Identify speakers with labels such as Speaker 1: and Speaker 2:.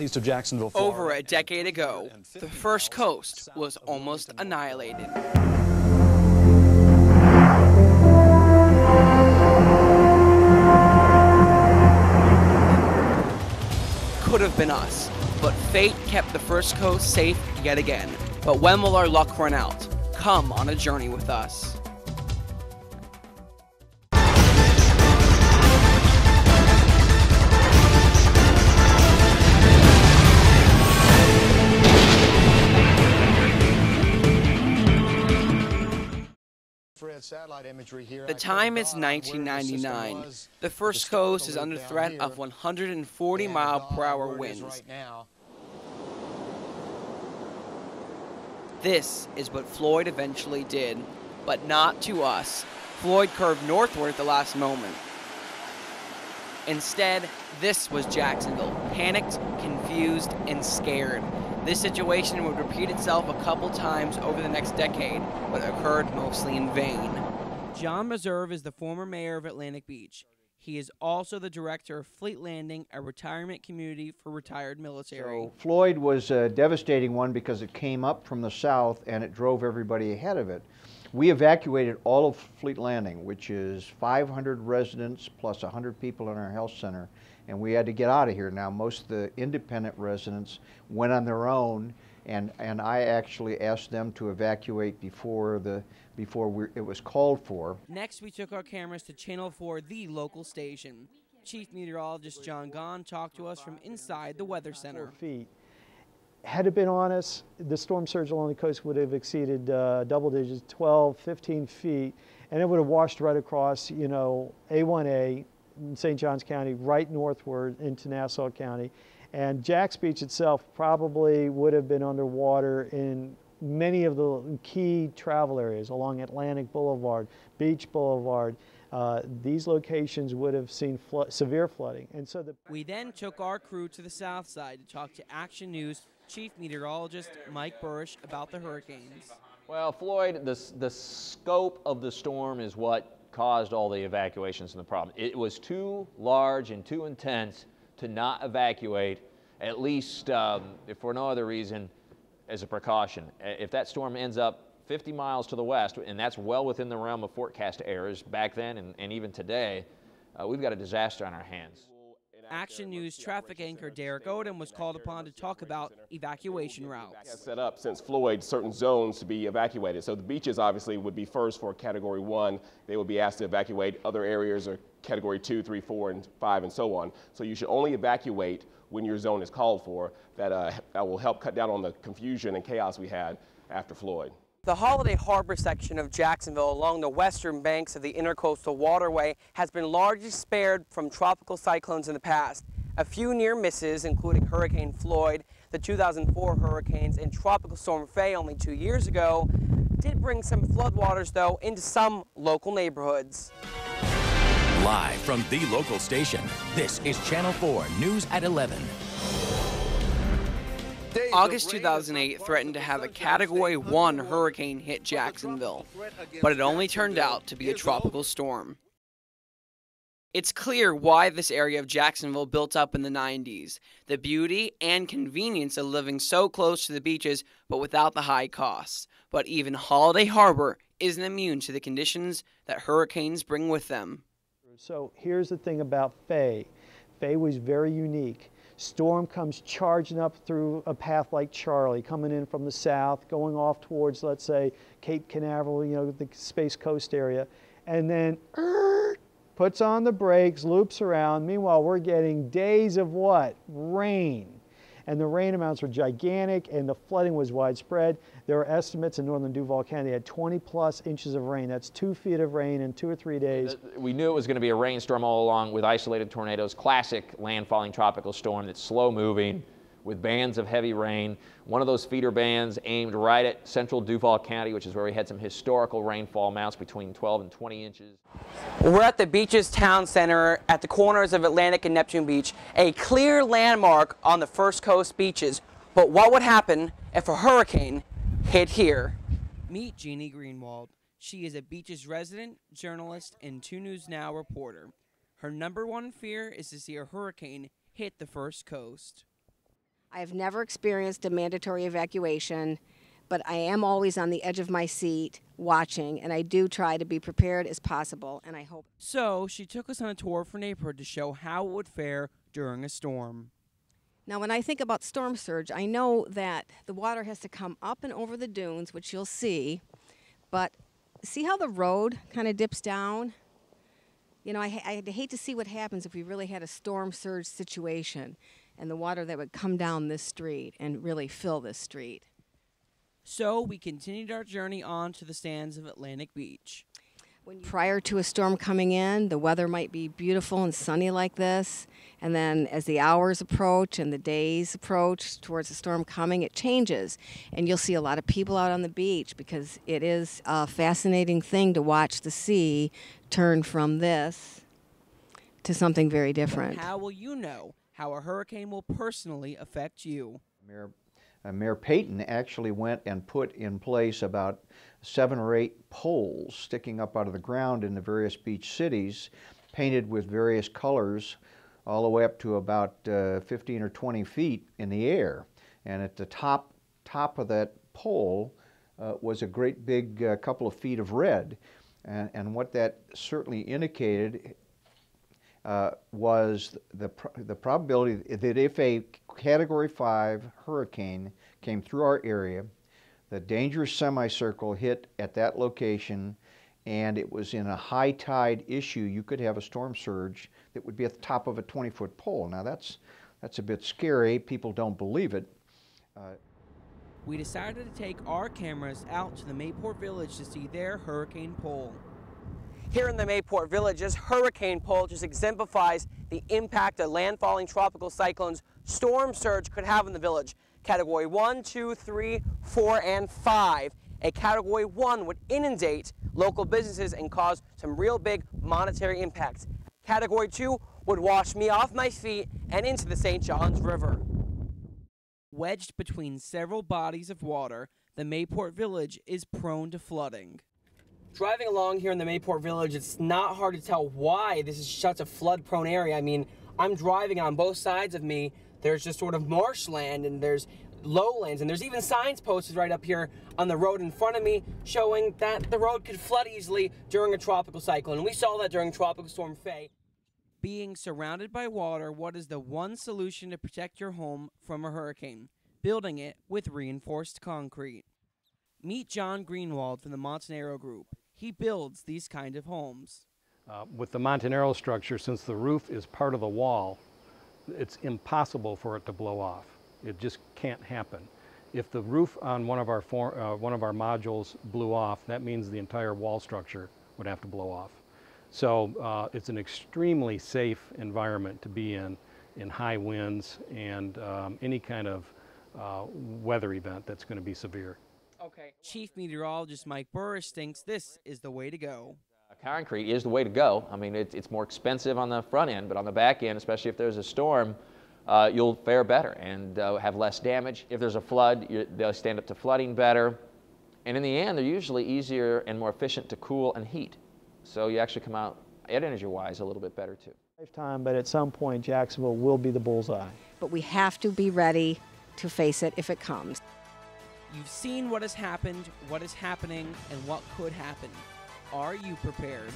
Speaker 1: southeast of Jacksonville, Florida.
Speaker 2: Over a decade ago, the First Coast was almost annihilated. Could have been us, but fate kept the First Coast safe yet again. But when will our luck run out? Come on a journey with us. The time is 1999. The First Coast is under threat of 140-mile-per-hour winds. This is what Floyd eventually did, but not to us. Floyd curved northward at the last moment. Instead, this was Jacksonville, panicked, confused, and scared. This situation would repeat itself a couple times over the next decade, but occurred mostly in vain. John Meserve is the former mayor of Atlantic Beach. He is also the director of Fleet Landing, a retirement community for retired military.
Speaker 3: So Floyd was a devastating one because it came up from the south and it drove everybody ahead of it. We evacuated all of Fleet Landing, which is 500 residents plus 100 people in our health center, and we had to get out of here. Now, most of the independent residents went on their own, and I actually asked them to evacuate before it was called for.
Speaker 2: Next, we took our cameras to Channel 4, the local station. Chief Meteorologist John Gahn talked to us from inside the Weather Center.
Speaker 4: Had it been on us, the storm surge along the coast would have exceeded double digits, 12, 15 feet, and it would have washed right across, you know, A1A in St. Johns County, right northward into Nassau County. And Jax Beach itself probably would have been underwater in many of the key travel areas along Atlantic Boulevard, Beach Boulevard. These locations would have seen severe flooding. And so
Speaker 2: we then took our crew to the south side to talk to Action News Chief Meteorologist Mike Burrish about the hurricanes.
Speaker 5: Well, Floyd, the scope of the storm is what caused all the evacuations and the problem. It was too large and too intense to not evacuate, at least if for no other reason, as a precaution. If that storm ends up 50 miles to the west, and that's well within the realm of forecast errors back then and even today, we've got a disaster on our hands.
Speaker 2: Action News traffic anchor Derek Odom was called upon to talk about evacuation routes.
Speaker 6: Set up since Floyd certain zones to be evacuated. So the beaches obviously would be first for Category 1. They would be asked to evacuate. Other areas are Category 2, 3, 4, and 5, and so on. So you should only evacuate when your zone is called for. That will help cut down on the confusion and chaos we had after Floyd.
Speaker 2: The Holiday Harbor section of Jacksonville along the western banks of the Intercoastal Waterway has been largely spared from tropical cyclones in the past. A few near misses, including Hurricane Floyd, the 2004 hurricanes, and Tropical Storm Faye only 2 years ago, did bring some floodwaters, though, into some local neighborhoods.
Speaker 7: Live from the local station, this is Channel 4 News at 11.
Speaker 2: August 2008 threatened to have a Category 1 hurricane hit Jacksonville, but it only turned out to be a tropical storm. It's clear why this area of Jacksonville built up in the 90s, the beauty and convenience of living so close to the beaches but without the high costs. But even Holiday Harbor isn't immune to the conditions that hurricanes bring with them.
Speaker 4: So here's the thing about Faye. Faye was very unique. Storm comes charging up through a path like Charlie, coming in from the south, going off towards, let's say, Cape Canaveral, you know, the Space Coast area, and then puts on the brakes, loops around. Meanwhile, we're getting days of what? Rain. And the rain amounts were gigantic, and the flooding was widespread. There are estimates in northern Duval County had 20+ inches of rain. That's 2 feet of rain in 2 or 3 days.
Speaker 5: We knew it was going to be a rainstorm all along with isolated tornadoes, classic landfalling tropical storm that's slow moving with bands of heavy rain. One of those feeder bands aimed right at central Duval County, which is where we had some historical rainfall amounts between 12 and 20 inches.
Speaker 2: We're at the beach's town center at the corners of Atlantic and Neptune Beach, a clear landmark on the First Coast beaches. But what would happen if a hurricane hit here? Meet Jeannie Greenwald. She is a beaches resident, journalist, and 2 News Now reporter. Her #1 fear is to see a hurricane hit the First Coast.
Speaker 1: I've never experienced a mandatory evacuation, but I am always on the edge of my seat watching, and I do try to be prepared as possible, and I hope.
Speaker 2: So she took us on a tour of her neighborhood to show how it would fare during a storm.
Speaker 1: Now, when I think about storm surge, I know that the water has to come up and over the dunes, which you'll see, but see how the road kind of dips down? You know, I'd hate to see what happens if we really had a storm surge situation and the water that would come down this street and really fill this street.
Speaker 2: So we continued our journey on to the sands of Atlantic Beach.
Speaker 1: Prior to a storm coming in, the weather might be beautiful and sunny like this, and then as the hours approach and the days approach towards the storm coming, it changes, and you'll see a lot of people out on the beach because it is a fascinating thing to watch the sea turn from this to something very different.
Speaker 2: How will you know how a hurricane will personally affect you?
Speaker 3: Mayor Payton actually went and put in place about 7 or 8 poles sticking up out of the ground in the various beach cities, painted with various colors, all the way up to about 15 or 20 feet in the air. And at the top of that pole was a great big couple of feet of red. And what that certainly indicated was the probability that if a Category 5 hurricane came through our area, the dangerous semicircle hit at that location, and it was in a high tide issue, you could have a storm surge that would be at the top of a 20-foot pole. Now that's a bit scary. People don't believe it.
Speaker 2: We decided to take our cameras out to the Mayport Village to see their hurricane pole. Here in the Mayport Village, this hurricane pole just exemplifies the impact a landfalling tropical cyclone's storm surge could have in the village. Category 1, 2, 3, 4, and 5. A Category 1 would inundate local businesses and cause some real big monetary impacts. Category 2 would wash me off my feet and into the St. Johns River. Wedged between several bodies of water, the Mayport Village is prone to flooding. Driving along here in the Mayport Village, it's not hard to tell why this is such a flood-prone area. I mean, I'm driving on both sides of me. There's just sort of marshland and there's lowlands, and there's even signs posted right up here on the road in front of me showing that the road could flood easily during a tropical cyclone. And we saw that during Tropical Storm Faye. Being surrounded by water, what is the one solution to protect your home from a hurricane? Building it with reinforced concrete. Meet John Greenwald from the Montanaro Group. He builds these kind of homes.
Speaker 8: With the Montanaro structure, since the roof is part of the wall, it's impossible for it to blow off. It just can't happen. If the roof on one of our modules blew off, that means the entire wall structure would have to blow off. So it's an extremely safe environment to be in high winds and any kind of weather event that's going to be severe.
Speaker 2: Okay. Chief Meteorologist Mike Burris thinks this is the way to go.
Speaker 5: Concrete is the way to go. I mean, it's more expensive on the front end, but on the back end, especially if there's a storm, you'll fare better and have less damage. If there's a flood, they'll stand up to flooding better. And in the end, they're usually easier and more efficient to cool and heat. So you actually come out, energy-wise, a little bit better too.
Speaker 4: Lifetime, but at some point, Jacksonville will be the bullseye.
Speaker 1: But we have to be ready to face it if it comes.
Speaker 2: You've seen what has happened, what is happening, and what could happen. Are you prepared?